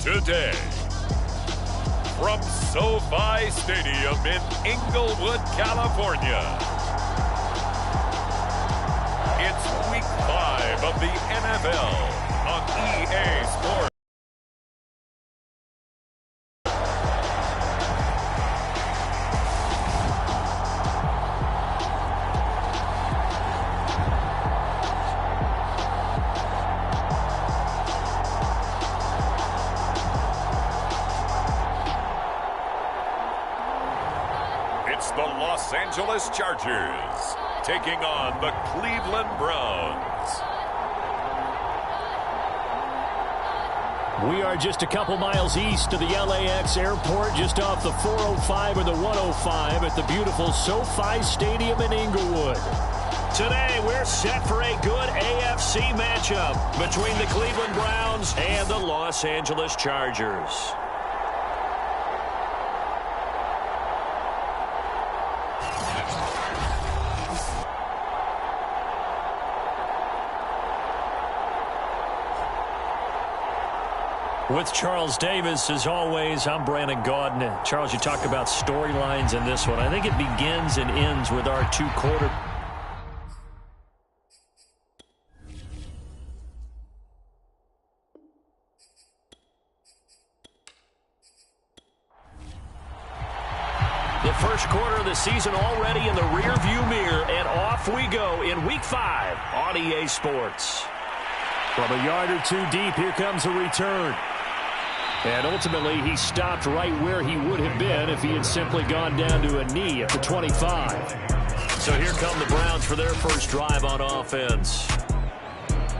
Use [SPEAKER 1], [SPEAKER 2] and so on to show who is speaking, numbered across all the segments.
[SPEAKER 1] today. From SoFi Stadium in Inglewood, California, it's Week 5 of the NFL on EA Sports. It's the Los Angeles Chargers taking on the Cleveland Browns.
[SPEAKER 2] We are just a couple miles east of the LAX airport, just off the 405 or the 105 at the beautiful SoFi Stadium in Inglewood. Today, we're set for a good AFC matchup between the Cleveland Browns and the Los Angeles Chargers. With Charles Davis, as always, I'm Brandon Gaudin. Charles, you talk about storylines in this one. I think it begins and ends with our two quarter. The first quarter of the season already in the rearview mirror, and off we go in Week 5 on EA Sports. From a yard or two deep, here comes a return. And ultimately, he stopped right where he would have been if he had simply gone down to a knee at the 25. So here come the Browns for their first drive on offense.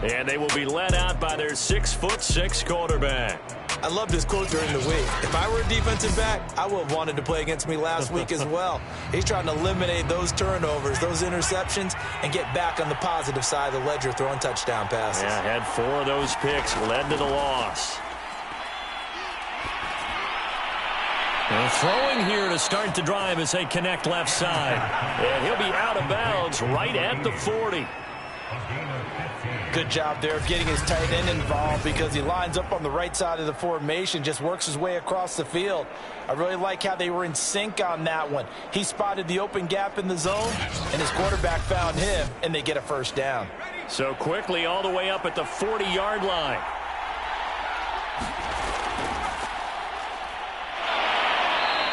[SPEAKER 2] And they will be led out by their 6'6" quarterback.
[SPEAKER 3] I loved his quote during the week. If I were a defensive back, I would have wanted to play against me last week as well. He's trying to eliminate those turnovers, those interceptions, and get back on the positive side of the ledger throwing touchdown passes.
[SPEAKER 2] Yeah, had 4 of those picks, led to the loss. And throwing here to start the drive as they connect left side. And he'll be out of bounds right at the 40.
[SPEAKER 3] Good job there of getting his tight end involved because he lines up on the right side of the formation, just works his way across the field. I really like how they were in sync on that one. He spotted the open gap in the zone, and his quarterback found him, and they get a first down.
[SPEAKER 2] So quickly all the way up at the 40-yard line.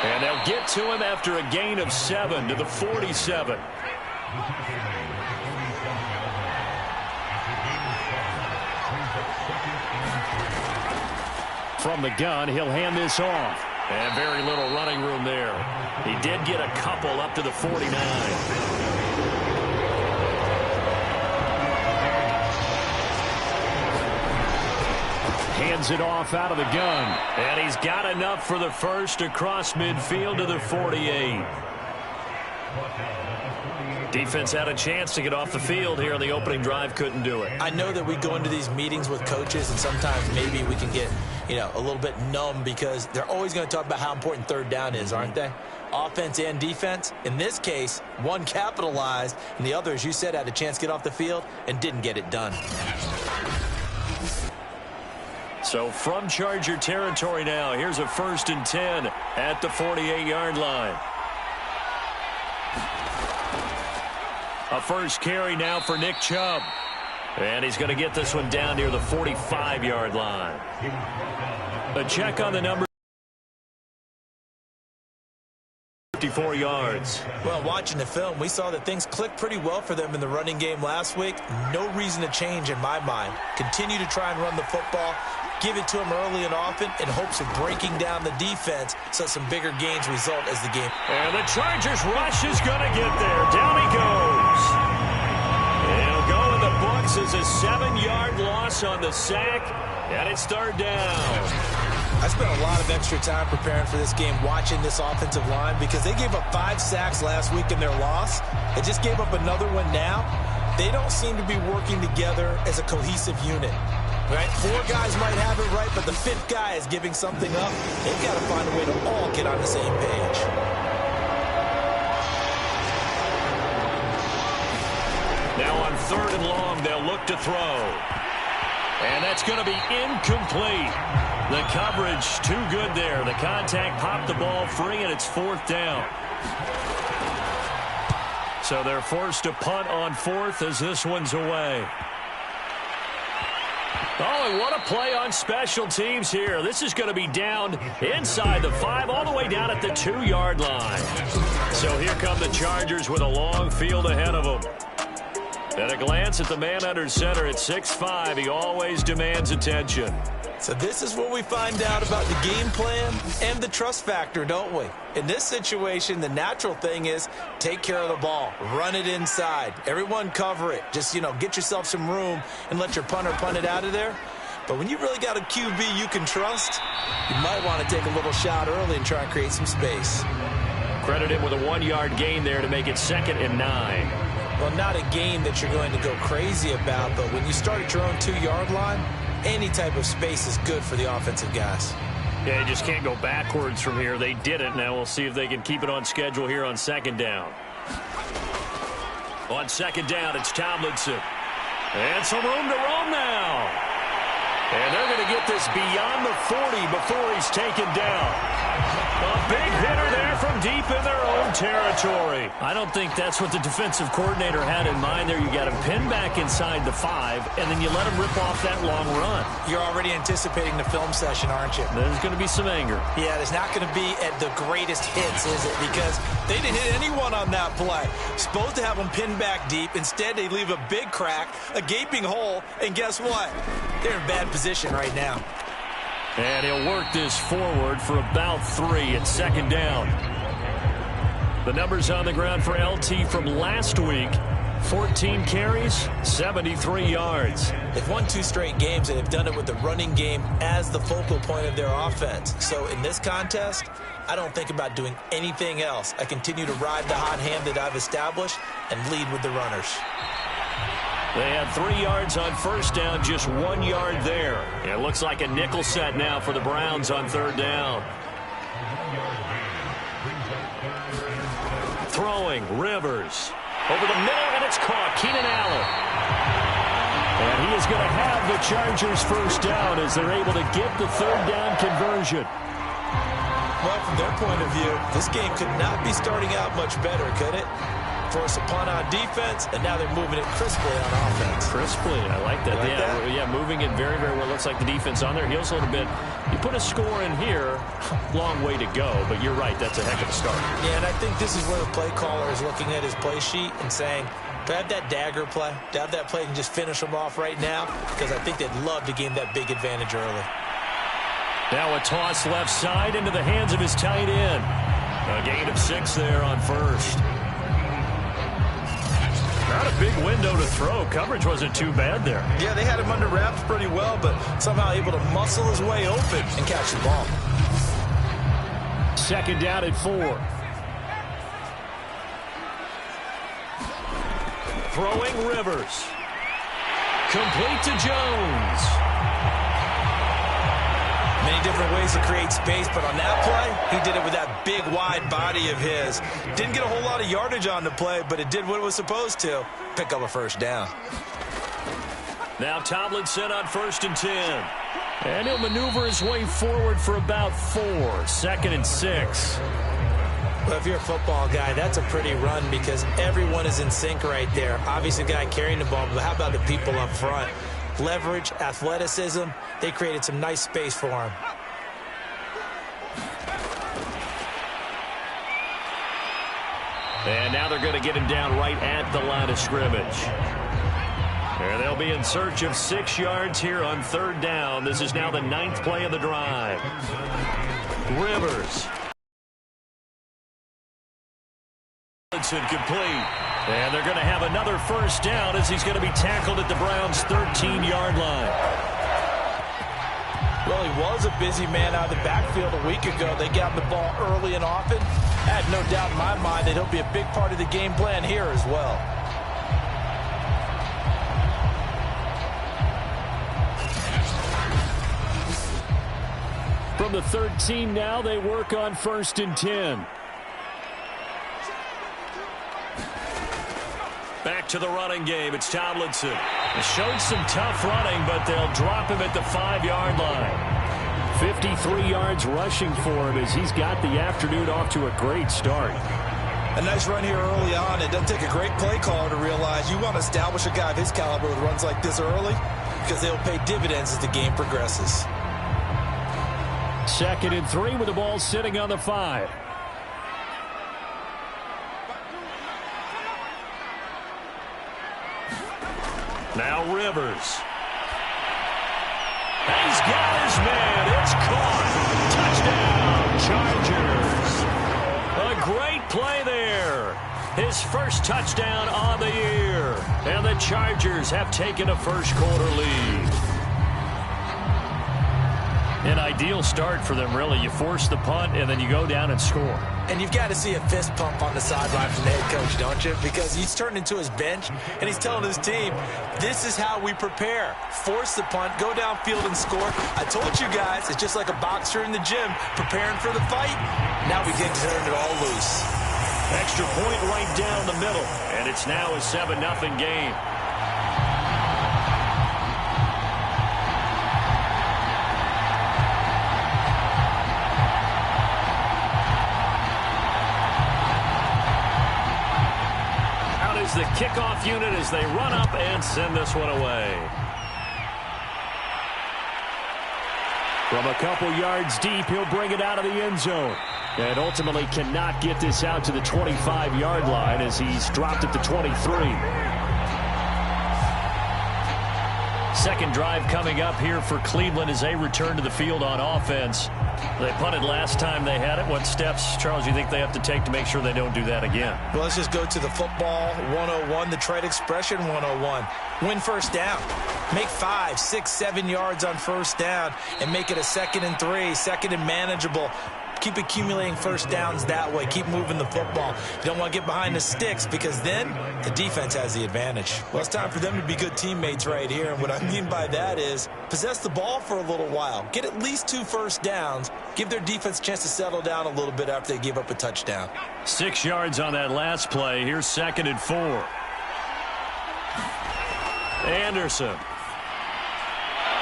[SPEAKER 2] And they'll get to him after a gain of 7 to the 47. From the gun, he'll hand this off. And very little running room there. He did get a couple up to the 49. Hands it off out of the gun. And he's got enough for the first across midfield to the 48. Defense had a chance to get off the field here on the opening drive, couldn't do it.
[SPEAKER 3] I know that we go into these meetings with coaches, and sometimes maybe we can get, a little bit numb because they're always going to talk about how important third down is, aren't they? Offense and defense. In this case, one capitalized, and the other, as you said, had a chance to get off the field and didn't get it done.
[SPEAKER 2] So from Charger territory now, here's a 1st and 10 at the 48-yard line. A first carry now for Nick Chubb. And he's going to get this one down near the 45-yard line. A check on the number. 54 yards.
[SPEAKER 3] Well, watching the film, we saw that things clicked pretty well for them in the running game last week. No reason to change in my mind. Continue to try and run the football. Give it to them early and often in hopes of breaking down the defense so some bigger gains result as the game.
[SPEAKER 2] And the Chargers rush is going to get there. Down he goes. He'll go in the books as a 7-yard loss on the sack, and it's 3rd down.
[SPEAKER 3] I spent a lot of extra time preparing for this game watching this offensive line because they gave up 5 sacks last week in their loss. They just gave up another one now. They don't seem to be working together as a cohesive unit. Right? 4 guys might have it right, but the 5th guy is giving something up. They've got to find a way to all get on the same page.
[SPEAKER 2] Now on 3rd and long, they'll look to throw. And That's going to be incomplete. The coverage too good there. The contact popped the ball free, and it's 4th down. So they're forced to punt on 4th as this one's away. Oh, and what a play on special teams here. This is going to be down inside the 5, all the way down at the 2-yard line. So here come the Chargers with a long field ahead of them. At a glance at the man under center at 6'5", he always demands attention.
[SPEAKER 3] So this is what we find out about the game plan and the trust factor, don't we? In this situation, the natural thing is take care of the ball. Run it inside. Everyone cover it. Just, get yourself some room and let your punter punt it out of there. But when you really got a QB you can trust, you might want to take a little shot early and try and create some space.
[SPEAKER 2] Credit him with a 1-yard gain there to make it 2nd and 9.
[SPEAKER 3] Well, not a gain that you're going to go crazy about, but when you start at your own 2-yard line, any type of space is good for the offensive guys.
[SPEAKER 2] Yeah, you just can't go backwards from here. They did it. Now we'll see if they can keep it on schedule here on 2nd down. On 2nd down, it's Tomlinson. And some room to roam now. And they're going to get this beyond the 40 before he's taken down. A big hitter there from deep in their own territory. I don't think that's what the defensive coordinator had in mind there. You got him pinned back inside the 5, and then you let him rip off that long run.
[SPEAKER 3] You're already anticipating the film session, aren't you?
[SPEAKER 2] There's going to be some anger.
[SPEAKER 3] Yeah, there's not going to be at the greatest hits, is it? Because they didn't hit anyone on that play. Supposed to have them pinned back deep. Instead, they leave a big crack, a gaping hole, and guess what? They're in bad position right now.
[SPEAKER 2] And he'll work this forward for about 3 at 2nd down. The numbers on the ground for LT from last week: 14 carries, 73 yards.
[SPEAKER 3] They've won 2 straight games, and they've done it with the running game as the focal point of their offense. So in this contest, I don't think about doing anything else. I continue to ride the hot hand that I've established and lead with the runners.
[SPEAKER 2] They had 3 yards on 1st down, just 1 yard there. It looks like a nickel set now for the Browns on 3rd down. Throwing, Rivers. Over the middle, and it's caught. Keenan Allen. And he is going to have the Chargers 1st down as they're able to get the 3rd down conversion.
[SPEAKER 3] Well, from their point of view, this game could not be starting out much better, could it? Force a punt on defense, and now they're moving it crisply on offense.
[SPEAKER 2] Crisply, I like that. Yeah, moving it very, very well. Looks like the defense on their heels a little bit. You put a score in here, long way to go, but you're right, that's a heck of a start.
[SPEAKER 3] Yeah, and I think this is where the play caller is looking at his play sheet and saying, do I have that dagger play? Do I have that play and just finish them off right now? Because I think they'd love to gain that big advantage early.
[SPEAKER 2] Now a toss left side into the hands of his tight end. A gain of 6 there on 1st. Not a big window to throw. Coverage wasn't too bad there.
[SPEAKER 3] Yeah, they had him under wraps pretty well, but somehow able to muscle his way open and catch the ball.
[SPEAKER 2] 2nd down at 4. Throwing Rivers. Complete to Jones.
[SPEAKER 3] Many different ways to create space, but on that play, he did it with that big, wide body of his. Didn't get a whole lot of yardage on the play, but it did what it was supposed to. Pick up a 1st down.
[SPEAKER 2] Now Tomlinson on 1st and 10. And he'll maneuver his way forward for about 4. 2nd and 6.
[SPEAKER 3] Well, if you're a football guy, that's a pretty run because everyone is in sync right there. Obviously, the guy carrying the ball, but how about the people up front? Leverage, athleticism, they created some nice space for him.
[SPEAKER 2] And now they're going to get him down right at the line of scrimmage. And they'll be in search of 6 yards here on 3rd down. This is now the 9th play of the drive. Rivers. Complete. And they're going to have another 1st down as he's going to be tackled at the Browns' 13-yard line.
[SPEAKER 3] Well, he was a busy man out of the backfield a week ago. They got the ball early and often. I had no doubt in my mind that he'll be a big part of the game plan here as well.
[SPEAKER 2] From the 13 now, they work on 1st and 10. Back to the running game. It's Tomlinson. Showed some tough running, but they'll drop him at the 5-yard line. 53 yards rushing for him as he's got the afternoon off to a great start.
[SPEAKER 3] A nice run here early on. It doesn't take a great play caller to realize you want to establish a guy of his caliber with runs like this early because they'll pay dividends as the game progresses.
[SPEAKER 2] 2nd and 3 with the ball sitting on the 5. Now Rivers. He's got his man. It's caught. Touchdown, Chargers. A great play there. His first touchdown on the year. And the Chargers have taken a first-quarter lead. An ideal start for them, really. You force the punt, and then you go down and score.
[SPEAKER 3] And you've got to see a fist pump on the sideline from the head coach, don't you? Because he's turned into his bench, and he's telling his team, this is how we prepare. Force the punt, go downfield and score. I told you guys, it's just like a boxer in the gym preparing for the fight. Now we get to turn it all loose.
[SPEAKER 2] Extra point right down the middle, and it's now a 7-0 game. The kickoff unit as they run up and send this one away. From a couple yards deep, he'll bring it out of the end zone. And ultimately cannot get this out to the 25-yard line as he's dropped at the 23. Second drive coming up here for Cleveland as they return to the field on offense. They punted last time they had it. What steps, Charles, do you think they have to take to make sure they don't do that again?
[SPEAKER 3] Well, let's just go to the football 101, the trade expression 101. Win first down. Make 5, 6, 7 yards on first down and make it a 2nd and 3, 2nd and manageable. Keep accumulating first downs that way. Keep moving the football. You don't want to get behind the sticks because then the defense has the advantage. Well, it's time for them to be good teammates right here. And what I mean by that is possess the ball for a little while. Get at least 2 first downs. Give their defense a chance to settle down a little bit after they give up a touchdown.
[SPEAKER 2] 6 yards on that last play. Here's 2nd and 4. Anderson.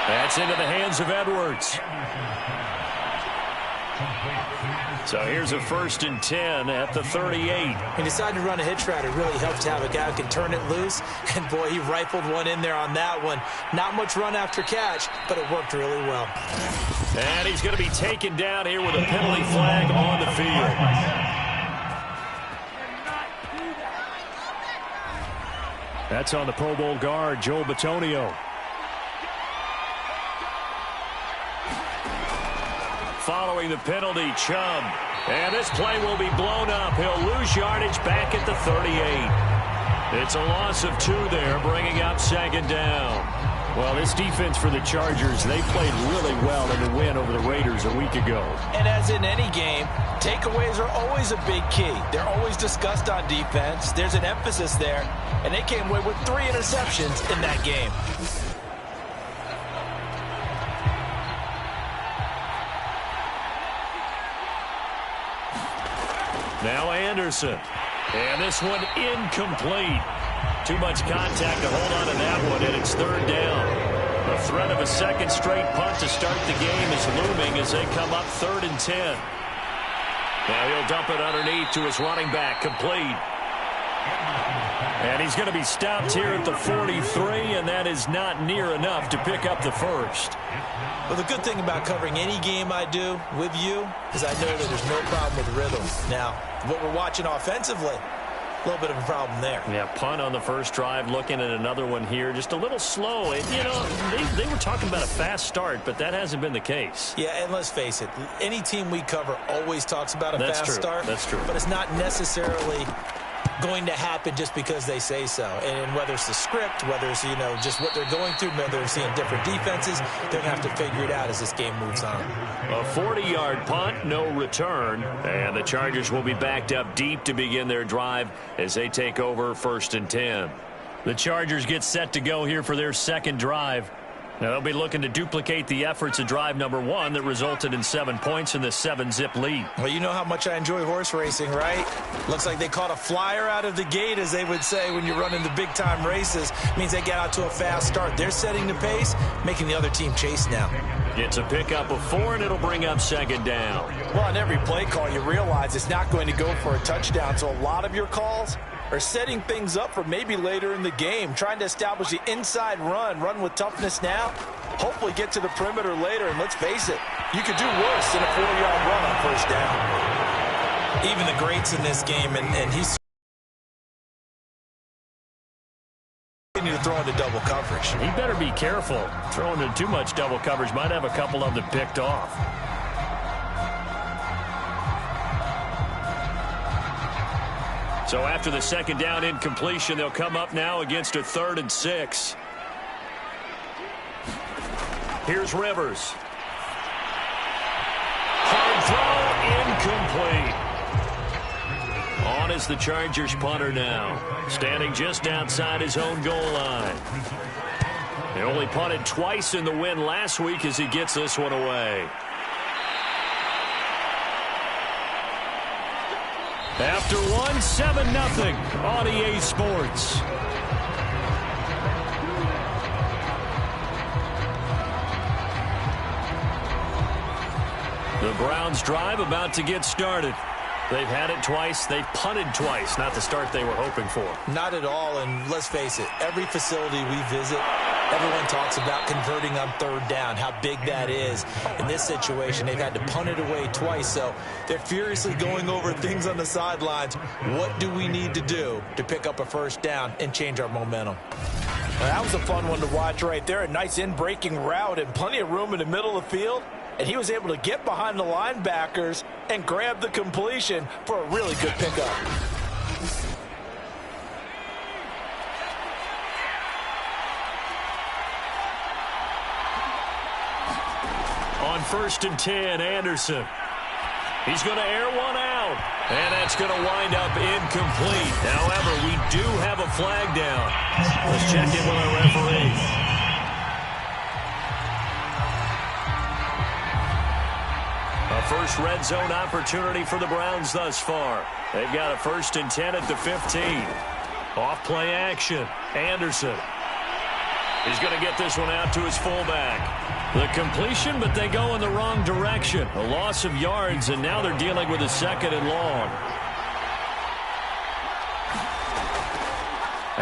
[SPEAKER 2] That's into the hands of Edwards. So here's a 1st and 10 at the 38.
[SPEAKER 3] He decided to run a hitch route. It really helped to have a guy who can turn it loose. And, boy, he rifled one in there on that one. Not much run after catch, but it worked really well.
[SPEAKER 2] And he's going to be taken down here with a penalty flag on the field. That's on the Pro Bowl guard, Joel Bitonio. Following the penalty, Chubb. And this play will be blown up. He'll lose yardage back at the 38. It's a loss of 2 there, bringing up 2nd down. Well, this defense for the Chargers, they played really well in the win over the Raiders a week ago.
[SPEAKER 3] And as in any game, takeaways are always a big key. They're always discussed on defense. There's an emphasis there, and they came away with 3 interceptions in that game.
[SPEAKER 2] Now Anderson. And this one incomplete. Too much contact to hold on to that one, and it's 3rd down. The threat of a 2nd straight punt to start the game is looming as they come up 3rd and 10. Now he'll dump it underneath to his running back, complete. And he's going to be stopped here at the 43, and that is not near enough to pick up the 1st.
[SPEAKER 3] Well, the good thing about covering any game I do with you is I know that there's no problem with rhythm. Now, what we're watching offensively, a little bit of a problem there.
[SPEAKER 2] Yeah, punt on the first drive, looking at another one here, just a little slow. And, you know, they were talking about a fast start, but that hasn't been the case.
[SPEAKER 3] Yeah, and let's face it, any team we cover always talks about a fast start.
[SPEAKER 2] That's true.
[SPEAKER 3] But it's not necessarily going to happen just because they say so. And whether it's the script, whether it's, you know, just what they're going through, whether they're seeing different defenses, they're going to have to figure it out as this game moves on.
[SPEAKER 2] A 40-yard punt, no return. And the Chargers will be backed up deep to begin their drive as they take over 1st and 10. The Chargers get set to go here for their 2nd drive. Now they'll be looking to duplicate the efforts of drive number 1 that resulted in 7 points in the 7-zip lead.
[SPEAKER 3] Well, you know how much I enjoy horse racing, right? Looks like they caught a flyer out of the gate, as they would say when you're running the big-time races. Means they get out to a fast start. They're setting the pace, making the other team chase now.
[SPEAKER 2] It's a pickup of 4, and it'll bring up 2nd down.
[SPEAKER 3] Well, on every play call, you realize it's not going to go for a touchdown, so a lot of your calls are setting things up for maybe later in the game, trying to establish the inside run with toughness now, hopefully get to the perimeter later, and let's face it, you could do worse than a 4-yard run on first down. Even the greats in this game, and he's need to throw into double coverage.
[SPEAKER 2] He better be careful. Throwing into too much double coverage might have a couple of them picked off. So after the 2nd down incompletion, they'll come up now against a 3rd and 6. Here's Rivers. Hard throw, incomplete. On is the Chargers punter now, standing just outside his own goal line. They only punted twice in the win last week as he gets this one away. After 1, 7-0 on EA Sports. The Browns drive about to get started. They've had it twice. They've punted twice. Not the start they were hoping for.
[SPEAKER 3] Not at all, and let's face it, every facility we visit, everyone talks about converting on 3rd down, how big that is. In this situation, they've had to punt it away twice, so they're furiously going over things on the sidelines. What do we need to do to pick up a 1st down and change our momentum? Well, that was a fun one to watch right there. A nice in-breaking route and plenty of room in the middle of the field. And he was able to get behind the linebackers and grab the completion for a really good pickup.
[SPEAKER 2] On 1st and 10, Anderson. He's going to air one out. And that's going to wind up incomplete. However, we do have a flag down. Let's check in with our referee. A first red zone opportunity for the Browns thus far. They've got a 1st and 10 at the 15. Off play action. Anderson. He's going to get this one out to his fullback. The completion, but they go in the wrong direction. A loss of yards, and now they're dealing with a 2nd and long.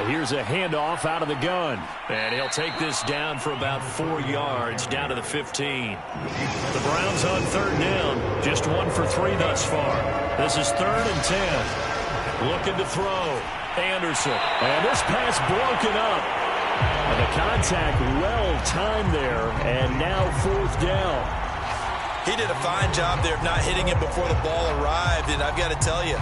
[SPEAKER 2] Here's a handoff out of the gun. And he'll take this down for about 4 yards down to the 15. The Browns on 3rd down. Just 1 for 3 thus far. This is 3rd and 10. Looking to throw. Anderson. And this pass broken up. And the contact well timed there. And now 4th down.
[SPEAKER 3] He did a fine job there of not hitting it before the ball arrived. And I've got to tell you,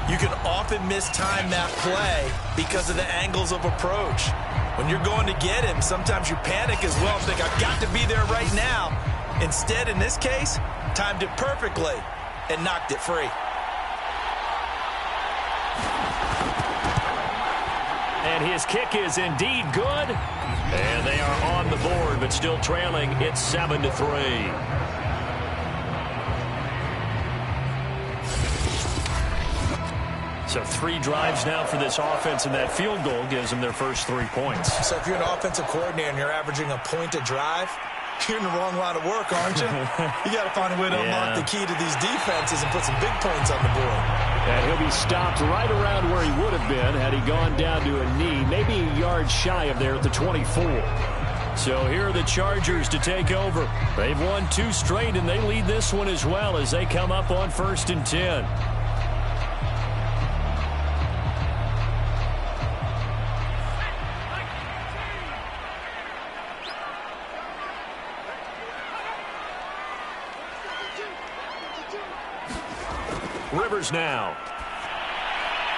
[SPEAKER 3] you can often mistime that play because of the angles of approach. When you're going to get him, sometimes you panic as well and think, I've got to be there right now. Instead, in this case, timed it perfectly and knocked it free.
[SPEAKER 2] And his kick is indeed good. And they are on the board, but still trailing. It's 7-3. So 3 drives now for this offense, and that field goal gives them their first 3 points.
[SPEAKER 3] So if you're an offensive coordinator and you're averaging a point a drive, you're in the wrong line of work, aren't you? You got to find a way to unlock the key to these defenses and put some big points on the board.
[SPEAKER 2] And he'll be stopped right around where he would have been had he gone down to a knee, maybe a yard shy of there at the 24. So here are the Chargers to take over. They've won 2 straight, and they lead this one as well as they come up on 1st and 10. Rivers now.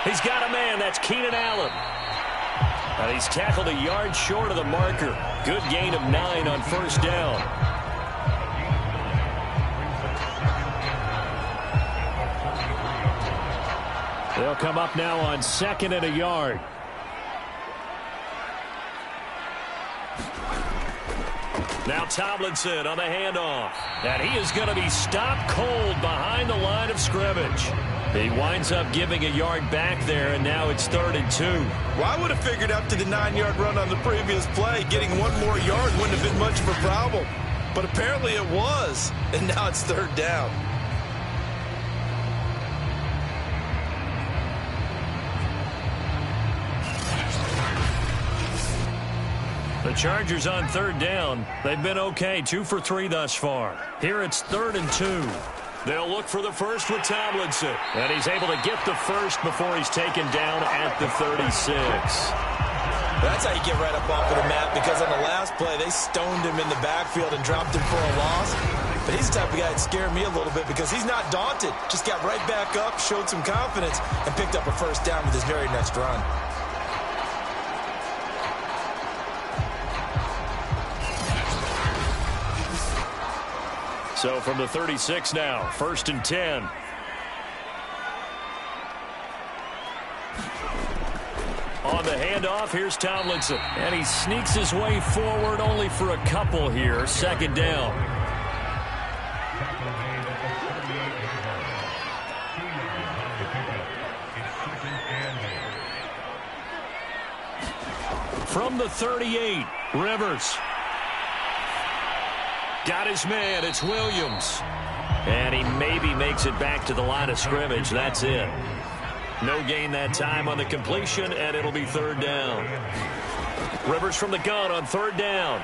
[SPEAKER 2] He's got a man. That's Keenan Allen. And he's tackled a yard short of the marker. Good gain of 9 on 1st down. They'll come up now on 2nd and a yard. Now Tomlinson on the handoff. And he is going to be stopped cold behind the line of scrimmage. He winds up giving a yard back there, and now it's 3rd and 2.
[SPEAKER 3] Well, I would have figured after the 9-yard run on the previous play, getting one more yard wouldn't have been much of a problem. But apparently it was, and now it's 3rd down.
[SPEAKER 2] The Chargers on 3rd down. They've been okay, 2 for 3 thus far. Here it's 3rd and 2. They'll look for the first with Tomlinson. And he's able to get the first before he's taken down at the 36.
[SPEAKER 3] That's how you get right up off of the mat, because on the last play, they stoned him in the backfield and dropped him for a loss. But he's the type of guy that scared me a little bit because he's not daunted. Just got right back up, showed some confidence, and picked up a first down with his very next run.
[SPEAKER 2] So from the 36 now, 1st and 10. On the handoff, here's Tomlinson. And he sneaks his way forward only for a couple here. 2nd down. From the 38, Rivers. Got his man, it's Williams. And he maybe makes it back to the line of scrimmage. That's it. No gain that time on the completion, and it'll be 3rd down. Rivers from the gun on 3rd down.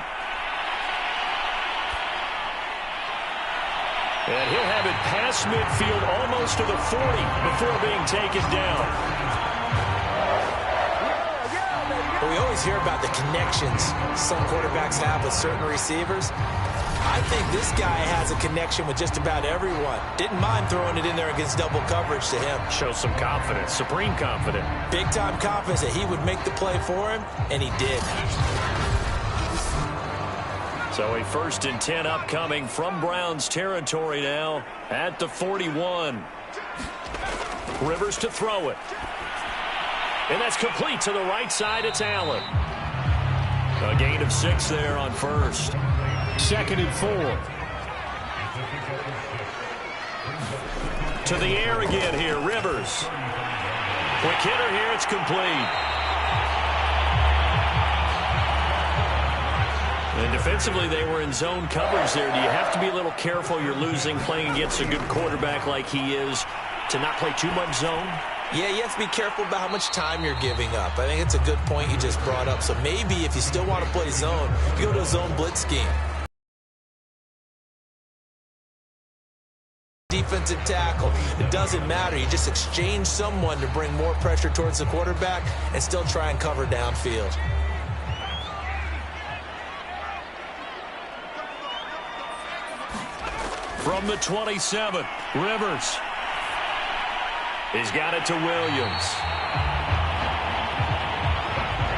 [SPEAKER 2] And he'll have it past midfield almost to the 40 before being taken down.
[SPEAKER 3] Well, we always hear about the connections some quarterbacks have with certain receivers. I think this guy has a connection with just about everyone. Didn't mind throwing it in there against double coverage to him.
[SPEAKER 2] Shows some confidence, supreme confidence.
[SPEAKER 3] Big-time confidence that he would make the play for him, and he did.
[SPEAKER 2] So a 1st and 10 upcoming from Browns territory now at the 41. Rivers to throw it. And that's complete to the right side. It's Allen. A gain of 6 there on 1st. 2nd and 4. To the air again here, Rivers. Quick hitter here, it's complete. And defensively, they were in zone coverage there. Do you have to be a little careful? You're losing playing against a good quarterback like he is to not play too much zone?
[SPEAKER 3] Yeah, you have to be careful about how much time you're giving up. I think it's a good point you just brought up. So maybe if you still want to play zone, you go to a zone blitz scheme. Defensive tackle. It doesn't matter. You just exchange someone to bring more pressure towards the quarterback and still try and cover downfield.
[SPEAKER 2] From the 27, Rivers. He's got it to Williams.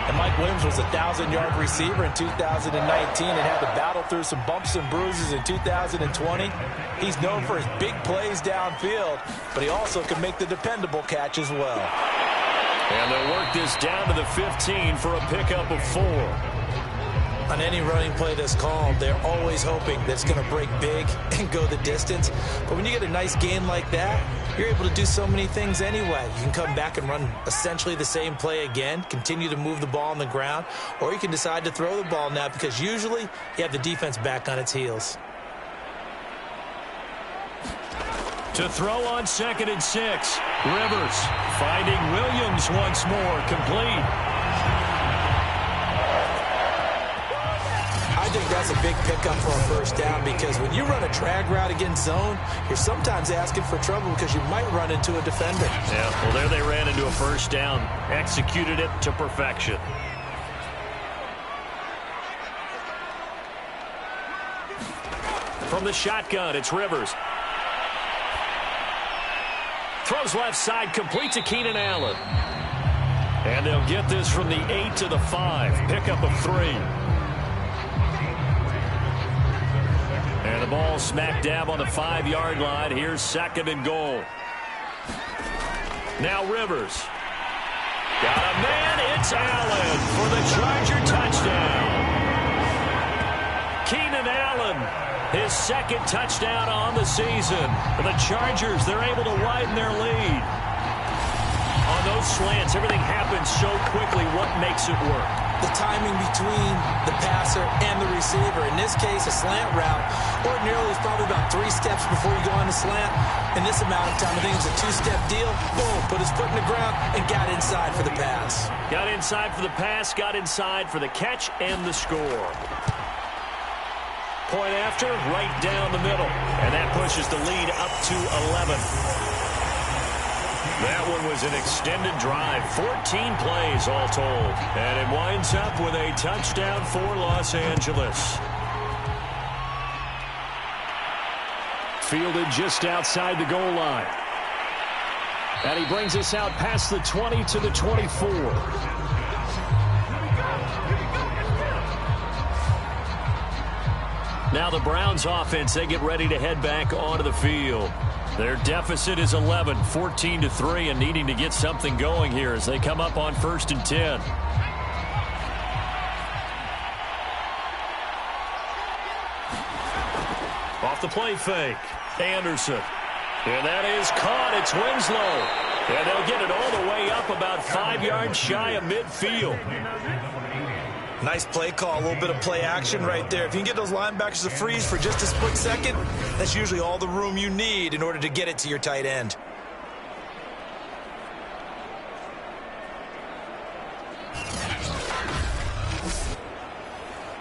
[SPEAKER 3] And Mike Williams was a 1,000-yard receiver in 2019 and had to battle through some bumps and bruises in 2020. He's known for his big plays downfield, but he also can make the dependable catch as well.
[SPEAKER 2] And they'll work this down to the 15 for a pickup of 4.
[SPEAKER 3] On any running play that's called, they're always hoping that it's going to break big and go the distance. But when you get a nice gain like that, you're able to do so many things anyway. You can come back and run essentially the same play again, continue to move the ball on the ground, or you can decide to throw the ball now because usually you have the defense back on its heels.
[SPEAKER 2] To throw on 2nd and 6, Rivers finding Williams once more, complete.
[SPEAKER 3] I think that's a big pickup for a first down because when you run a drag route against zone, you're sometimes asking for trouble because you might run into a defender.
[SPEAKER 2] Yeah, well, there they ran into a first down, executed it to perfection. From the shotgun, it's Rivers. Throws left side, complete to Keenan Allen. And they'll get this from the 8 to the 5, pickup of 3. And the ball smack dab on the 5-yard line. Here's 2nd and goal. Now Rivers. Got a man. It's Allen for the Charger touchdown. Keenan Keenan Allen, his second touchdown on the season. The Chargers, they're able to widen their lead. On those slants, everything happens so quickly. What makes it work?
[SPEAKER 3] The timing between the passer and the receiver. In this case, a slant route ordinarily is probably about 3 steps before you go on the slant. In this amount of time, I think it's a 2-step deal. Boom, put his foot in the ground and got inside for the pass.
[SPEAKER 2] Got inside for the pass, got inside for the catch and the score. Point after, right down the middle. And that pushes the lead up to 11. That one was an extended drive, 14 plays all told. And it winds up with a touchdown for Los Angeles. Fielded just outside the goal line. And he brings us out past the 20 to the 24. Now the Browns offense, they get ready to head back onto the field. Their deficit is 11, 14-3, and needing to get something going here as they come up on 1st and 10. Off the play fake, Anderson. And that is caught. It's Winslow. And they'll get it all the way up about 5 yards shy of midfield.
[SPEAKER 3] Nice play call, a little bit of play action right there. If you can get those linebackers to freeze for just a split second, that's usually all the room you need in order to get it to your tight end.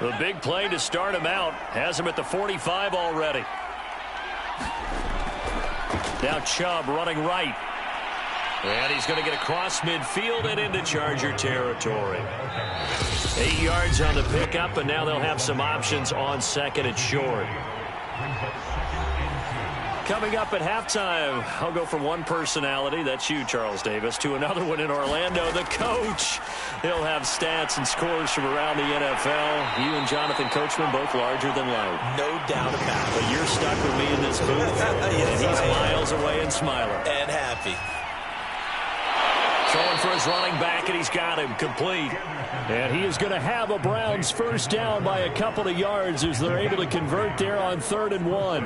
[SPEAKER 2] The big play to start him out has him at the 45 already. Now Chubb running right. And he's going to get across midfield and into Charger territory. 8 yards on the pickup, and now they'll have some options on 2nd and short. Coming up at halftime, I'll go from one personality, that's you, Charles Davis, to another one in Orlando, the coach. He'll have stats and scores from around the NFL. You and Jonathan Coachman, both larger than life.
[SPEAKER 3] No doubt about it.
[SPEAKER 2] But you're stuck with me in this booth,
[SPEAKER 3] Yes,
[SPEAKER 2] and he's miles away and smiling.
[SPEAKER 3] And happy.
[SPEAKER 2] Throwing for his running back, and he's got him complete. And he is going to have a Browns first down by a couple of yards as they're able to convert there on 3rd and 1.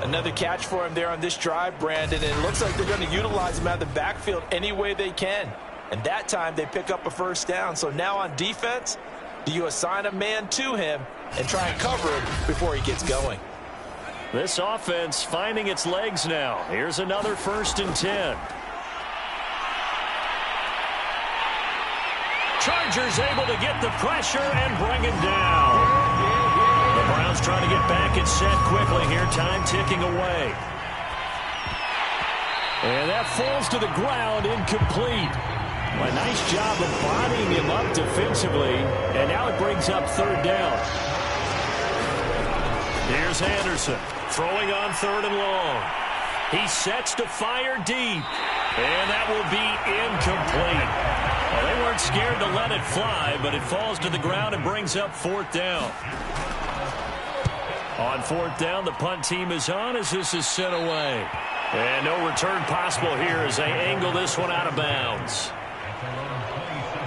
[SPEAKER 3] Another catch for him there on this drive, Brandon, and it looks like they're going to utilize him out of the backfield any way they can. And that time they pick up a first down. So now on defense, do you assign a man to him and try and cover him before he gets going?
[SPEAKER 2] This offense finding its legs now. Here's another 1st and 10. Chargers able to get the pressure and bring him down. The Browns trying to get back and set quickly here. Time ticking away. And that falls to the ground, incomplete. A nice job of bodying him up defensively. And now it brings up 3rd down. Here's Anderson throwing on 3rd and long. He sets to fire deep. And that will be incomplete. Well, they weren't scared to let it fly, but it falls to the ground and brings up 4th down. On 4th down, the punt team is on as this is sent away. And no return possible here as they angle this one out of bounds.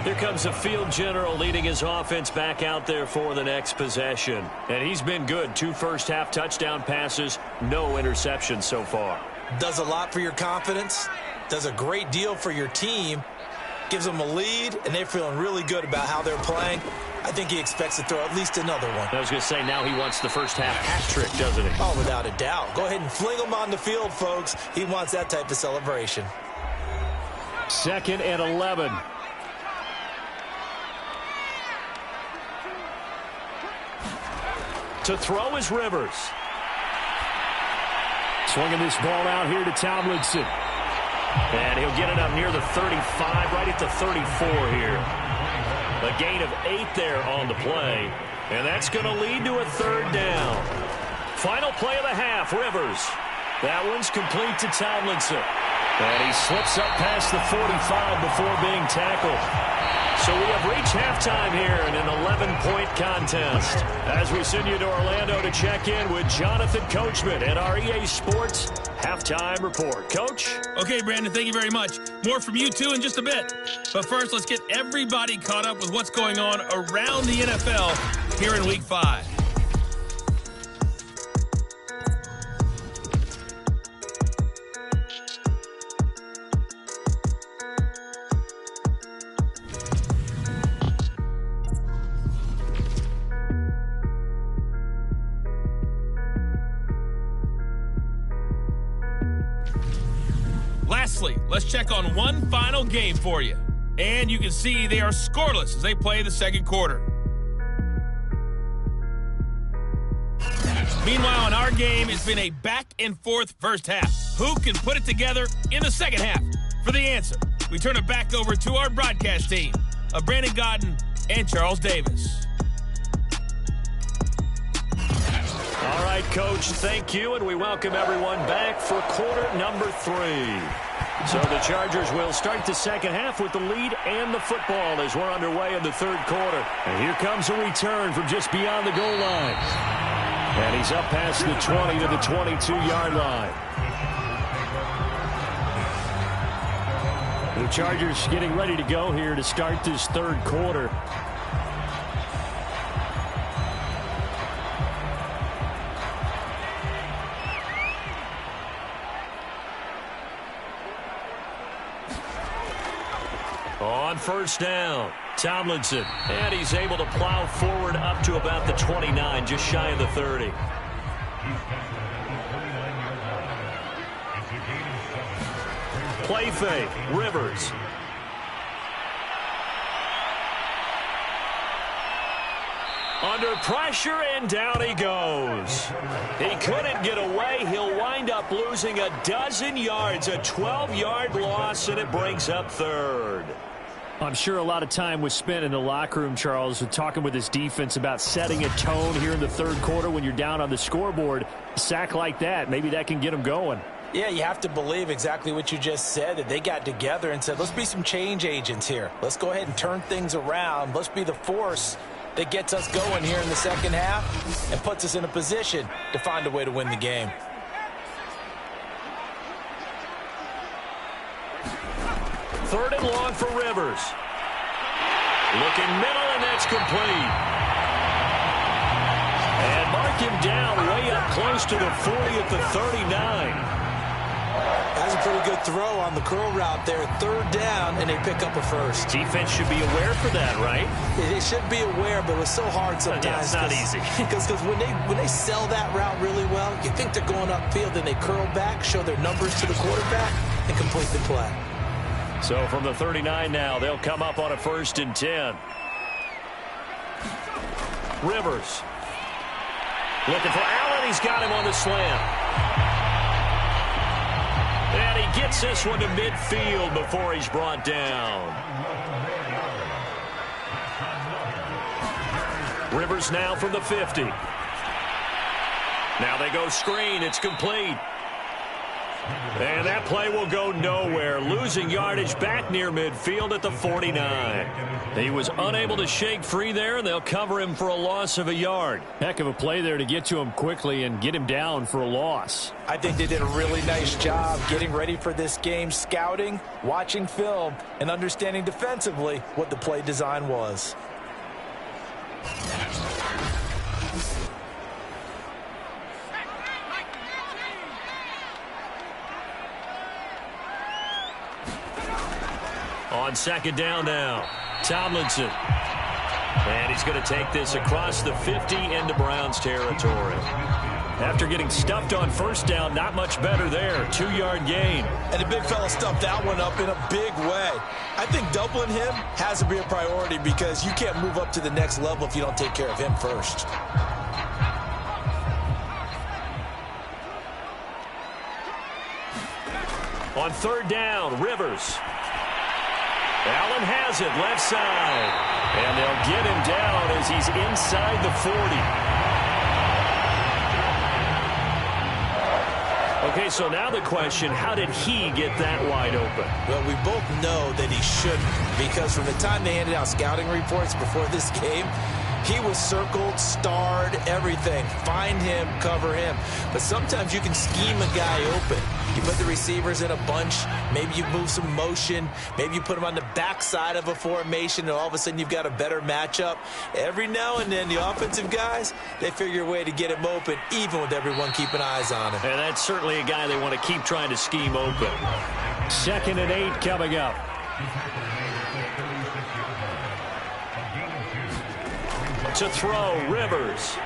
[SPEAKER 2] Here comes the field general leading his offense back out there for the next possession. And he's been good. 2 first-half touchdown passes, no interceptions so far.
[SPEAKER 3] Does a lot for your confidence, does a great deal for your team, gives them a lead, and they're feeling really good about how they're playing. I think he expects to throw at least another one.
[SPEAKER 2] I was going to say, now he wants the first-half hat trick, doesn't he?
[SPEAKER 3] Oh, without a doubt. Go ahead and fling him on the field, folks. He wants that type of celebration.
[SPEAKER 2] 2nd and 11. To throw is Rivers. Swinging this ball out here to Tomlinson. And he'll get it up near the 35, right at the 34 here. A gain of 8 there on the play. And that's going to lead to a 3rd down. Final play of the half, Rivers. That one's complete to Tomlinson. And he slips up past the 45 before being tackled. So we have reached halftime here in an 11-point contest. As we send you to Orlando to check in with Jonathan Coachman at our EA Sports Halftime Report. Coach?
[SPEAKER 4] Okay, Brandon, thank you very much. More from you, too, in just a bit. But first, let's get everybody caught up with what's going on around the NFL here in Week 5. Lastly, let's check on one final game for you. And you can see they are scoreless as they play the second quarter. Meanwhile, in our game, it's been a back-and-forth first half. Who can put it together in the second half? For the answer, we turn it back over to our broadcast team of Brandon Godden and Charles Davis.
[SPEAKER 2] All right, Coach, thank you, and we welcome everyone back for quarter number 3. So the Chargers will start the second half with the lead and the football as we're underway in the third quarter. And here comes a return from just beyond the goal line. And he's up past the 20 to the 22-yard line. The Chargers getting ready to go here to start this third quarter. On first down, Tomlinson, and he's able to plow forward up to about the 29, just shy of the 30. Play fake, Rivers. Under pressure, and down he goes. He couldn't get away. He'll wind up losing a dozen yards, a 12-yard loss, and it brings up third. I'm sure a lot of time was spent in the locker room, Charles, talking with his defense about setting a tone here in the third quarter when you're down on the scoreboard. A sack like that, maybe that can get him going.
[SPEAKER 3] Yeah, you have to believe exactly what you just said, that they got together and said, let's be some change agents here. Let's go ahead and turn things around. Let's be the force that gets us going here in the second half and puts us in a position to find a way to win the game.
[SPEAKER 2] Third and long for Rivers. Looking middle, and that's complete. And mark him down way up close to the 40 at the 39.
[SPEAKER 3] That's a pretty good throw on the curl route there. Third down, and they pick up a first.
[SPEAKER 2] Defense should be aware for that, right?
[SPEAKER 3] They should be aware, but it's so hard sometimes.
[SPEAKER 2] Yeah, it's not easy.
[SPEAKER 3] Because when they sell that route really well, you think they're going upfield, then they curl back, show their numbers to the quarterback, and complete the play.
[SPEAKER 2] So from the 39 now, they'll come up on a 1st and 10. Rivers. Looking for Allen. He's got him on the slant. And he gets this one to midfield before he's brought down. Rivers now from the 50. Now they go screen. It's complete. And that play will go nowhere. Losing yardage back near midfield at the 49. He was unable to shake free there, and they'll cover him for a loss of a yard. Heck of a play there to get to him quickly and get him down for a loss.
[SPEAKER 3] I think they did a really nice job getting ready for this game, scouting, watching film, and understanding defensively what the play design was.
[SPEAKER 2] On second down now, Tomlinson. And he's going to take this across the 50 into Browns territory. After getting stuffed on first down, not much better there. 2-yard gain.
[SPEAKER 3] And the big fella stuffed that one up in a big way. I think doubling him has to be a priority because you can't move up to the next level if you don't take care of him first.
[SPEAKER 2] On third down, Rivers. Allen has it, left side. And they'll get him down as he's inside the 40. Okay, so now the question, how did he get that wide open?
[SPEAKER 3] Well, we both know that he shouldn't, because from the time they handed out scouting reports before this game, he was circled, starred, everything. Find him, cover him. But sometimes you can scheme a guy open. You put the receivers in a bunch. Maybe you move some motion. Maybe you put them on the backside of a formation, and all of a sudden you've got a better matchup. Every now and then, the offensive guys, they figure a way to get him open, even with everyone keeping eyes on him.
[SPEAKER 2] And that's certainly a guy they want to keep trying to scheme open. 2nd and 8 coming up. To throw, Rivers.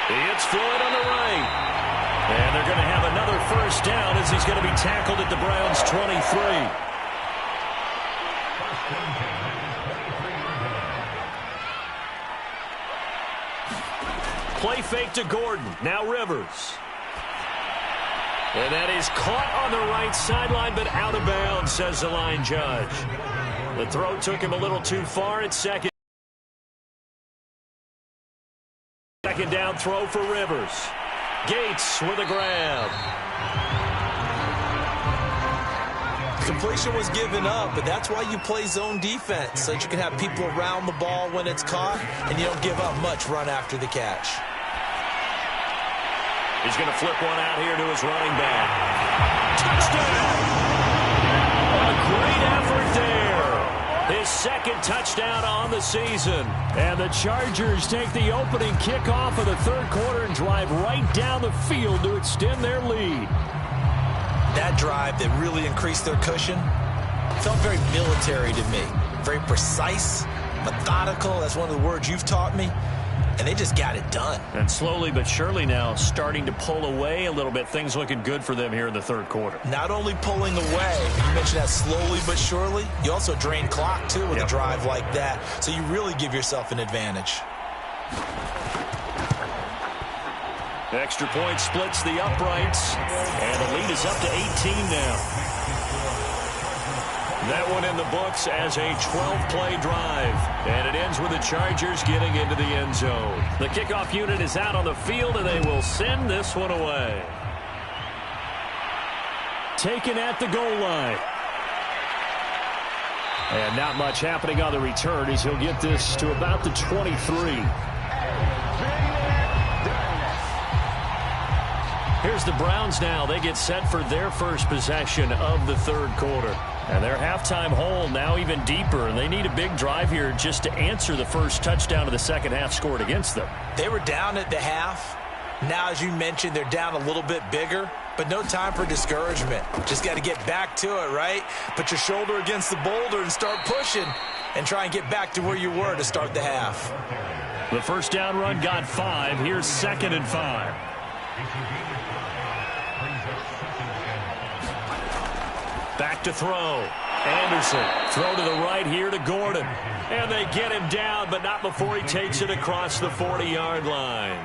[SPEAKER 2] It's Floyd on the right. And they're going to have another first down as he's going to be tackled at the Browns' 23. Play fake to Gordon. Now Rivers. And that is caught on the right sideline, but out of bounds, says the line judge. The throw took him a little too far at second. Second down throw for Rivers. Gates with a grab.
[SPEAKER 3] Completion was given up, but that's why you play zone defense, so that you can have people around the ball when it's caught, and you don't give up much run after the catch.
[SPEAKER 2] He's going to flip one out here to his running back. Touchdown! A great effort there. His second touchdown on the season. And the Chargers take the opening kickoff of the third quarter and drive right down the field to extend their lead.
[SPEAKER 3] That drive that really increased their cushion felt very military to me. Very precise, methodical. That's one of the words you've taught me. And they just got it done.
[SPEAKER 2] And slowly but surely now starting to pull away a little bit. Things looking good for them here in the third quarter.
[SPEAKER 3] Not only pulling away, you mentioned that slowly but surely. You also drain clock, too, with a drive like that. So you really give yourself an advantage.
[SPEAKER 2] Extra point splits the uprights. And the lead is up to 18 now. That one in the books as a 12-play drive. And it ends with the Chargers getting into the end zone. The kickoff unit is out on the field, and they will send this one away. Taken at the goal line. And not much happening on the return as he'll get this to about the 23. Here's the Browns now. They get set for their first possession of the third quarter. And their halftime hole now even deeper, and they need a big drive here just to answer the first touchdown of the second half scored against them.
[SPEAKER 3] They were down at the half. Now, as you mentioned, they're down a little bit bigger, but no time for discouragement. Just got to get back to it, right? Put your shoulder against the boulder and start pushing and try and get back to where you were to start the half.
[SPEAKER 2] The first down run got 5. Here's 2nd and 5. Back to throw. Anderson, throw to the right here to Gordon. And they get him down, but not before he takes it across the 40-yard line.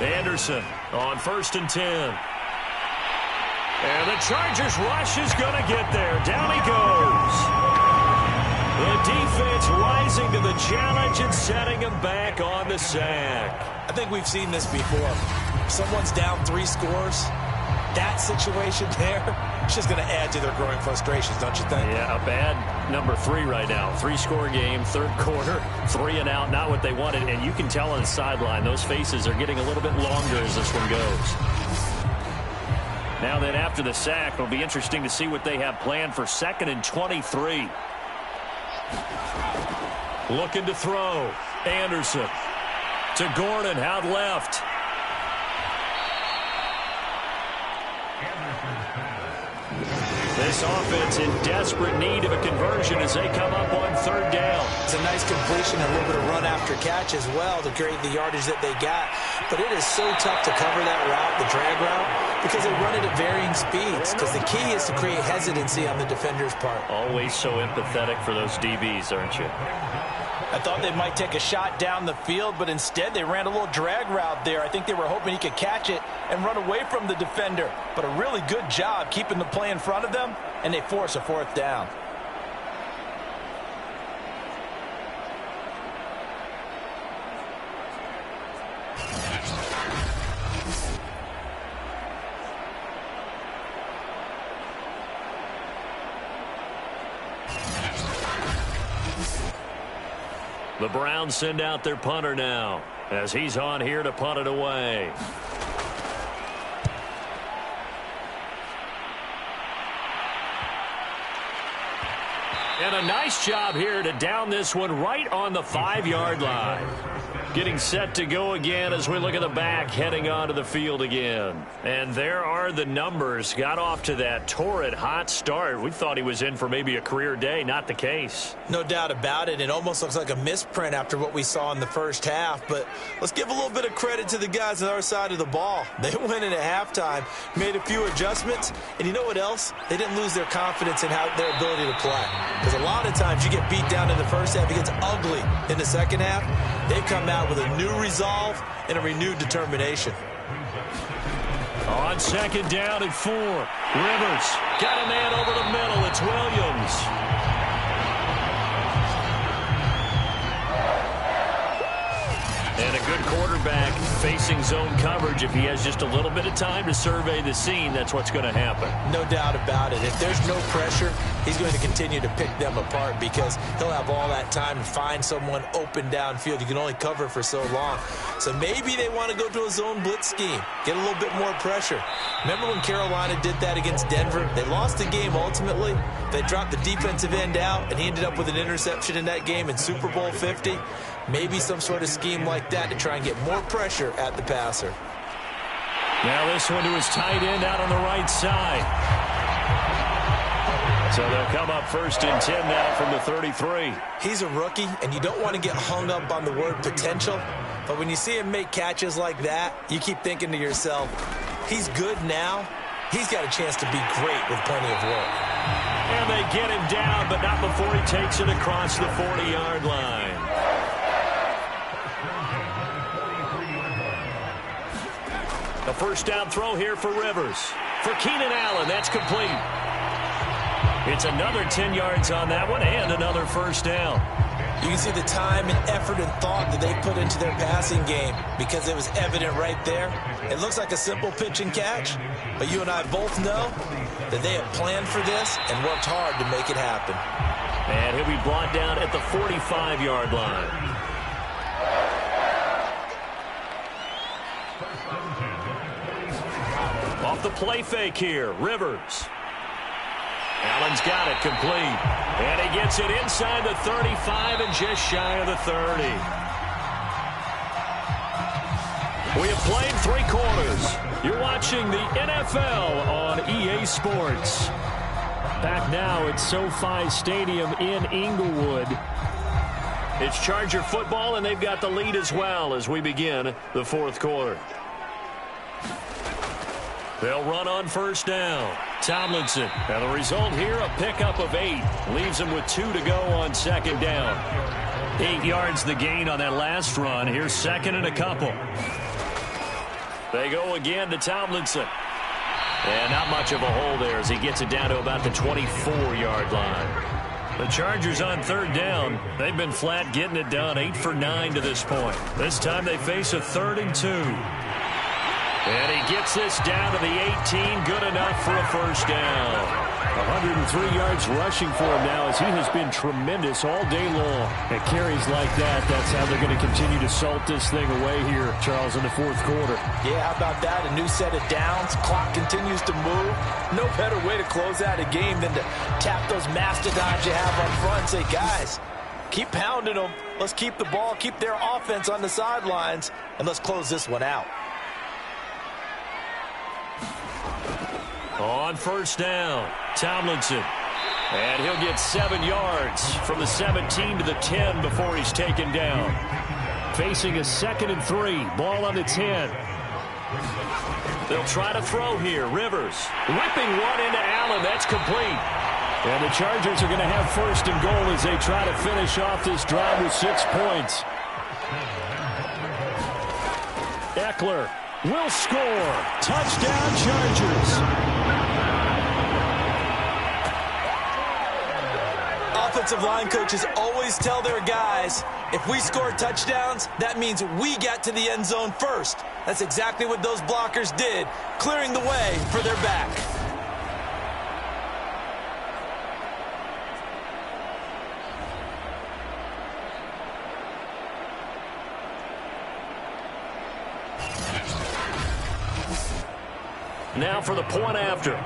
[SPEAKER 2] Anderson on 1st and 10. And the Chargers rush is going to get there. Down he goes. The defense rising to the challenge and setting him back on the sack.
[SPEAKER 3] I think we've seen this before. Someone's down 3 scores. That situation there, it's just going to add to their growing frustrations, don't you think?
[SPEAKER 2] Yeah, a bad number 3 right now. 3-score game, third quarter, 3 and out, not what they wanted. And you can tell on the sideline, those faces are getting a little bit longer as this one goes. Now then, after the sack, it'll be interesting to see what they have planned for 2nd and 23. Looking to throw. Anderson to Gordon, out left. This offense in desperate need of a conversion as they come up on 3rd down.
[SPEAKER 3] It's a nice completion, a little bit of run after catch as well to create the yardage that they got. But it is so tough to cover that route, the drag route, because they run it at varying speeds. Because the key is to create hesitancy on the defender's part.
[SPEAKER 2] Always so empathetic for those DBs, aren't you?
[SPEAKER 5] I thought they might take a shot down the field, but instead they ran a little drag route there. I think they were hoping he could catch it and run away from the defender. But a really good job keeping the play in front of them, and they force a 4th down.
[SPEAKER 2] The Browns send out their punter now as he's on here to punt it away. And a nice job here to down this one right on the 5-yard line. Getting set to go again as we look at the back, heading onto the field again. And there are the numbers. Got off to that torrid hot start. We thought he was in for maybe a career day. Not the case.
[SPEAKER 3] No doubt about it. It almost looks like a misprint after what we saw in the first half. But let's give a little bit of credit to the guys on our side of the ball. They went in at halftime, made a few adjustments, and you know what else? They didn't lose their confidence in their ability to play. Because a lot of times you get beat down in the first half, it gets ugly in the second half. They've come out with a new resolve and a renewed determination.
[SPEAKER 2] On second down and 4. Rivers got a man over the middle. It's Williams. And a good quarterback facing zone coverage. If he has just a little bit of time to survey the scene, that's what's going to happen.
[SPEAKER 3] No doubt about it. If there's no pressure, he's going to continue to pick them apart because he'll have all that time to find someone open downfield. You can only cover for so long. So maybe they want to go to a zone blitz scheme, get a little bit more pressure. Remember when Carolina did that against Denver? They lost the game ultimately. They dropped the defensive end out, and he ended up with an interception in that game in Super Bowl 50. Maybe some sort of scheme like that to try and get more pressure at the passer.
[SPEAKER 2] Now this one to his tight end out on the right side. So they'll come up 1st and 10 now from the 33.
[SPEAKER 3] He's a rookie, and you don't want to get hung up on the word potential. But when you see him make catches like that, you keep thinking to yourself, he's good now. He's got a chance to be great with plenty of work.
[SPEAKER 2] And they get him down, but not before he takes it across the 40-yard line. A first down throw here for Rivers. For Keenan Allen, that's complete. It's another 10 yards on that one and another first down.
[SPEAKER 3] You can see the time and effort and thought that they put into their passing game because it was evident right there. It looks like a simple pitch and catch, but you and I both know that they have planned for this and worked hard to make it happen.
[SPEAKER 2] And he'll be brought down at the 45-yard line. Off the play fake here, Rivers. Allen's got it complete. And he gets it inside the 35 and just shy of the 30. We have played 3 quarters. You're watching the NFL on EA Sports. Back now at SoFi Stadium in Inglewood. It's Charger football, and they've got the lead as well as we begin the 4th quarter. They'll run on first down. Tomlinson. And the result here, a pickup of 8. Leaves him with 2 to go on second down. 8 yards the gain on that last run. Here's 2nd and a couple. They go again to Tomlinson. And not much of a hole there as he gets it down to about the 24-yard line. The Chargers on 3rd down. They've been flat getting it done. 8 for 9 to this point. This time they face a 3rd and 2. And he gets this down to the 18, good enough for a first down. 103 yards rushing for him now as he has been tremendous all day long. At carries like that, that's how they're going to continue to salt this thing away here, Charles, in the 4th quarter.
[SPEAKER 3] Yeah, how about that? A new set of downs. Clock continues to move. No better way to close out a game than to tap those mastodons you have up front and say, guys, keep pounding them. Let's keep the ball, keep their offense on the sidelines, and let's close this one out.
[SPEAKER 2] On first down, Tomlinson. And he'll get 7 yards from the 17 to the 10 before he's taken down. Facing a 2nd and 3. Ball on the 10. They'll try to throw here. Rivers whipping one into Allen. That's complete. And the Chargers are going to have 1st and goal as they try to finish off this drive with 6 points. Eckler will score. Touchdown, Chargers.
[SPEAKER 3] Offensive line coaches always tell their guys, if we score touchdowns, that means we got to the end zone first. That's exactly what those blockers did, clearing the way for their back.
[SPEAKER 2] Now for the point after.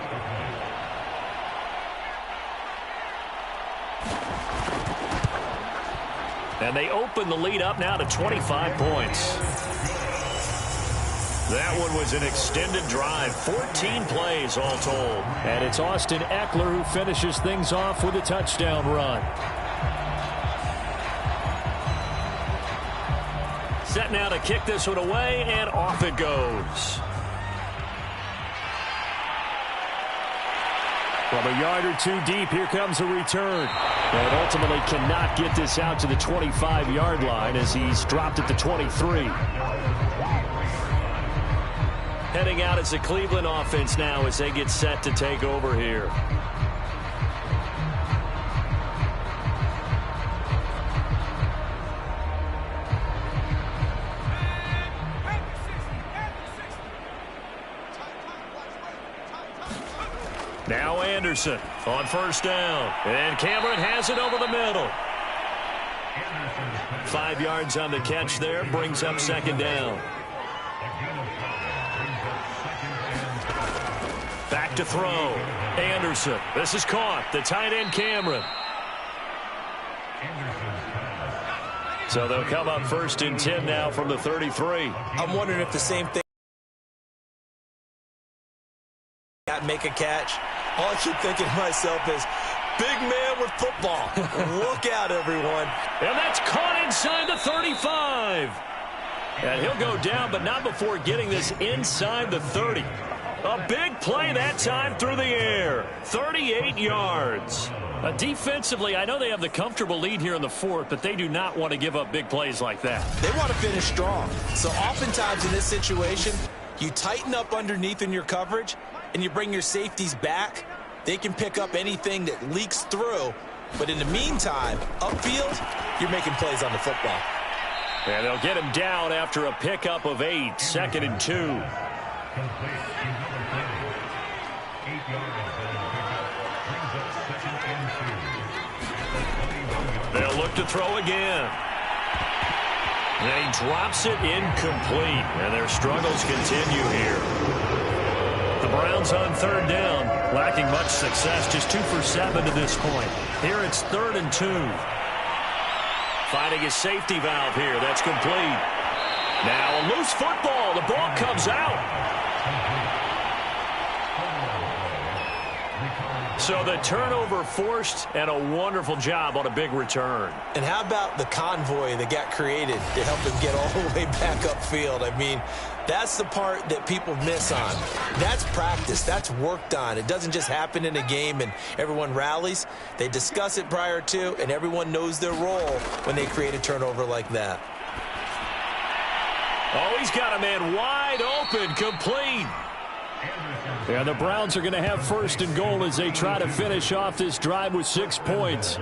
[SPEAKER 2] And they open the lead up now to 25 points. That one was an extended drive, 14 plays all told. And it's Austin Eckler who finishes things off with a touchdown run. Set now to kick this one away, and off it goes. From a yard or two deep, here comes a return. And ultimately cannot get this out to the 25-yard line as he's dropped at the 23. Heading out as the Cleveland offense now as they get set to take over here. Now Anderson on first down. And Cameron has it over the middle. 5 yards on the catch there. Brings up second down. Back to throw. Anderson. This is caught. The tight end Cameron. So they'll come up first and 10 now from the 33.
[SPEAKER 3] I'm wondering if the same thing. Make a catch. All I keep thinking to myself is, big man with football. Look out, everyone.
[SPEAKER 2] And that's caught inside the 35. And he'll go down, but not before getting this inside the 30. A big play that time through the air. 38 yards. Defensively, I know they have the comfortable lead here in the fourth, but they do not want to give up big plays like that.
[SPEAKER 3] They want to finish strong. So oftentimes in this situation, you tighten up underneath in your coverage, and you bring your safeties back. They can pick up anything that leaks through. But in the meantime, upfield, you're making plays on the football.
[SPEAKER 2] And they'll get him down after a pickup of 8, 2nd and 2. They'll look to throw again. And he drops it incomplete. And their struggles continue here. The Browns on third down, lacking much success, just 2 for 7 to this point. Here it's 3rd and 2. Finding a safety valve here, that's complete. Now a loose football, the ball comes out. So the turnover forced, and a wonderful job on a big return.
[SPEAKER 3] And how about the convoy that got created to help him get all the way back upfield? I mean, that's the part that people miss on. That's practice. That's worked on. It doesn't just happen in a game and everyone rallies. They discuss it prior to, and everyone knows their role when they create a turnover like that.
[SPEAKER 2] Oh, he's got a man wide open, complete. Yeah, the Browns are going to have 1st and goal as they try to finish off this drive with 6 points.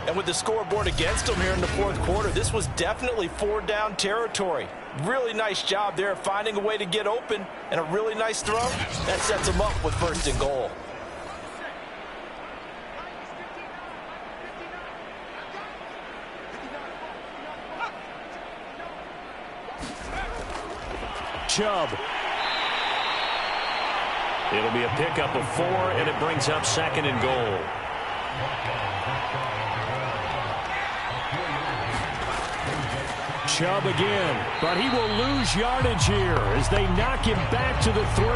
[SPEAKER 5] And with the scoreboard against them here in the fourth quarter, this was definitely 4-down territory. Really nice job there finding a way to get open, and a really nice throw. That sets them up with 1st and goal.
[SPEAKER 2] Chubb. It'll be a pickup of 4, and it brings up 2nd and goal. Chubb again, but he will lose yardage here as they knock him back to the 3.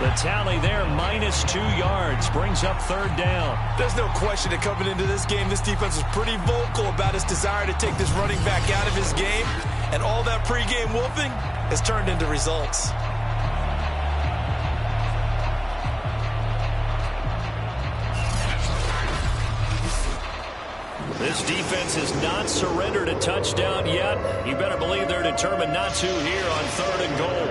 [SPEAKER 2] The tally there, -2 yards, brings up 3rd down.
[SPEAKER 3] There's no question that coming into this game, this defense was pretty vocal about his desire to take this running back out of his game, and all that pregame whooping has turned into results.
[SPEAKER 2] This defense has not surrendered a touchdown yet. You better believe they're determined not to here on 3rd and goal.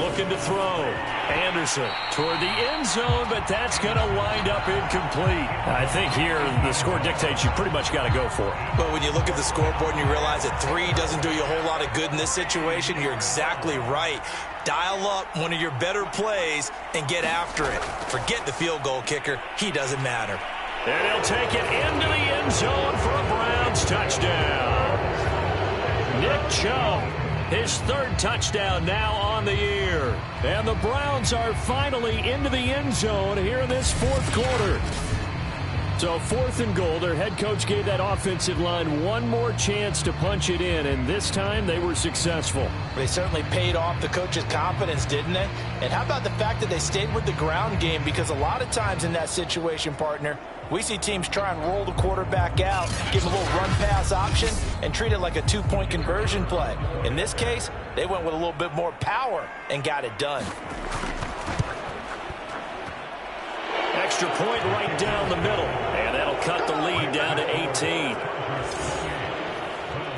[SPEAKER 2] Looking to throw. Anderson toward the end zone, but that's going to wind up incomplete. I think here the score dictates you pretty much got to go for it.
[SPEAKER 3] But when you look at the scoreboard and you realize that 3 doesn't do you a whole lot of good in this situation, you're exactly right. Dial up one of your better plays and get after it. Forget the field goal kicker. He doesn't matter.
[SPEAKER 2] And he'll take it into the end zone for a Browns touchdown. Nick Chubb, his 3rd touchdown now on the year. And the Browns are finally into the end zone here in this 4th quarter. So 4th and goal. Their head coach gave that offensive line one more chance to punch it in, and this time they were successful.
[SPEAKER 5] They certainly paid off the coach's confidence, didn't they? And how about the fact that they stayed with the ground game? Because a lot of times in that situation, partner, we see teams try and roll the quarterback out, give him a little run-pass option, and treat it like a two-point conversion play. In this case, they went with a little bit more power and got it done.
[SPEAKER 2] Extra point right down the middle, and that'll cut the lead down to 18.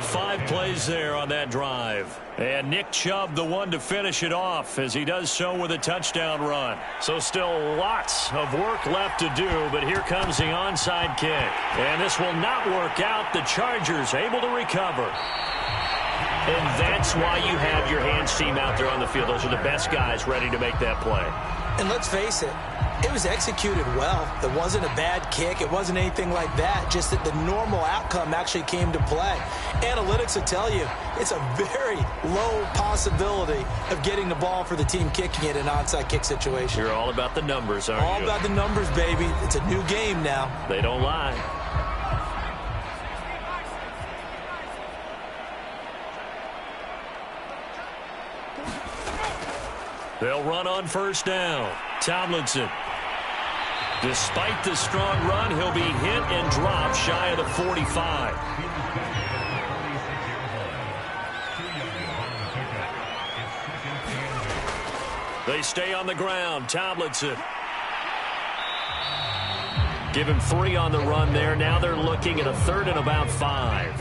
[SPEAKER 2] 5 plays there on that drive. And Nick Chubb, the one to finish it off, as he does so with a touchdown run. So still lots of work left to do, but here comes the onside kick. And this will not work out. The Chargers able to recover. And that's why you have your hands team out there on the field. Those are the best guys ready to make that play.
[SPEAKER 3] And let's face it, it was executed well. It wasn't a bad kick. It wasn't anything like that. Just that the normal outcome actually came to play. Analytics will tell you it's a very low possibility of getting the ball for the team kicking it in an onside kick situation.
[SPEAKER 2] You're all about the numbers, aren't you?
[SPEAKER 3] All about the numbers, baby. It's a new game now.
[SPEAKER 2] They don't lie. They'll run on first down. Tomlinson. Despite the strong run, he'll be hit and dropped shy of the 45. They stay on the ground. Tomlinson. Give him 3 on the run there. Now they're looking at a 3rd and about 5.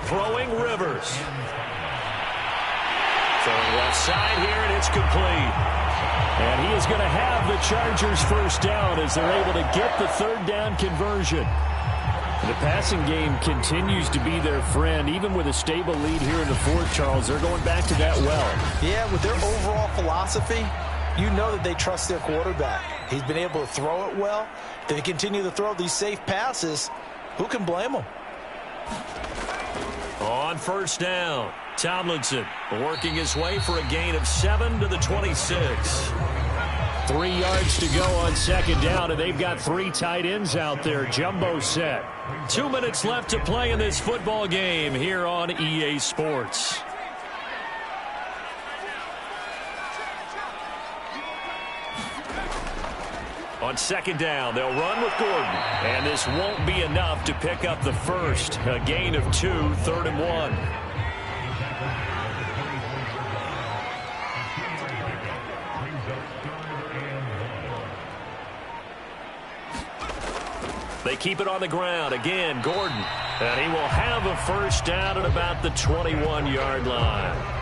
[SPEAKER 2] Throwing Rivers. Throwing left side here, and it's complete. And he is going to have the Chargers first down as they're able to get the 3rd down conversion. The passing game continues to be their friend. Even with a stable lead here in the 4th, Charles, they're going back to that well.
[SPEAKER 5] Yeah, with their overall philosophy, you know that they trust their quarterback. He's been able to throw it well. They continue to throw these safe passes. Who can blame them?
[SPEAKER 2] On first down, Tomlinson working his way for a gain of 7 to the 26. 3 yards to go on second down, and they've got 3 tight ends out there. Jumbo set. 2 minutes left to play in this football game here on EA Sports. On second down, they'll run with Gordon. And this won't be enough to pick up the first. A gain of 2, 3rd and 1. They keep it on the ground. Again, Gordon. And he will have a first down at about the 21-yard line.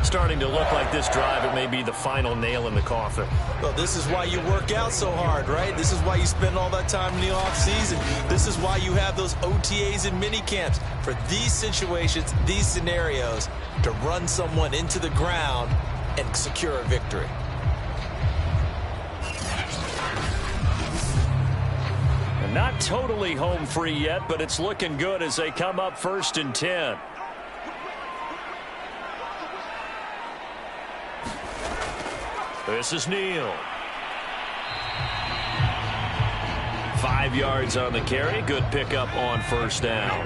[SPEAKER 2] Starting to look like this drive, it may be the final nail in the coffin.
[SPEAKER 3] Well, this is why you work out so hard, right? This is why you spend all that time in the offseason. This is why you have those OTAs and mini camps for these situations, these scenarios, to run someone into the ground and secure a victory.
[SPEAKER 2] And not totally home free yet, but it's looking good as they come up 1st and 10. This is Neal. 5 yards on the carry. Good pickup on first down.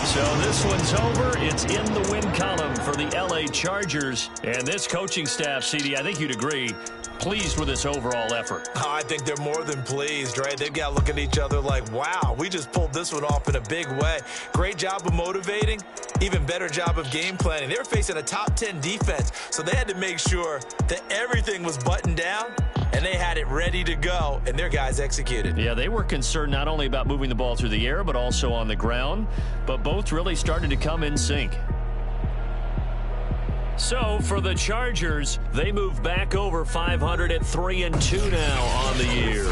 [SPEAKER 2] So this one's over. It's in the win column for the LA Chargers. And this coaching staff, CD, I think you'd agree, pleased with this overall effort.
[SPEAKER 3] Oh, I think they're more than pleased, right? They've got to look at each other like, wow, we just pulled this one off in a big way. Great job of motivating, even better job of game planning. They were facing a top 10 defense, so they had to make sure that everything was buttoned down, and they had it ready to go, and their guys executed.
[SPEAKER 2] Yeah, they were concerned not only about moving the ball through the air, but also on the ground, but both really started to come in sync. So for the Chargers, they move back over 500 at 3-2 now on the year.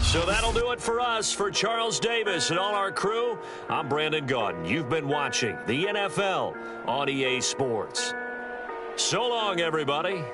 [SPEAKER 2] So So that'll do it for us. For Charles Davis and all our crew, I'm Brandon Gaudin. You've been watching the NFL on EA Sports. So long, everybody.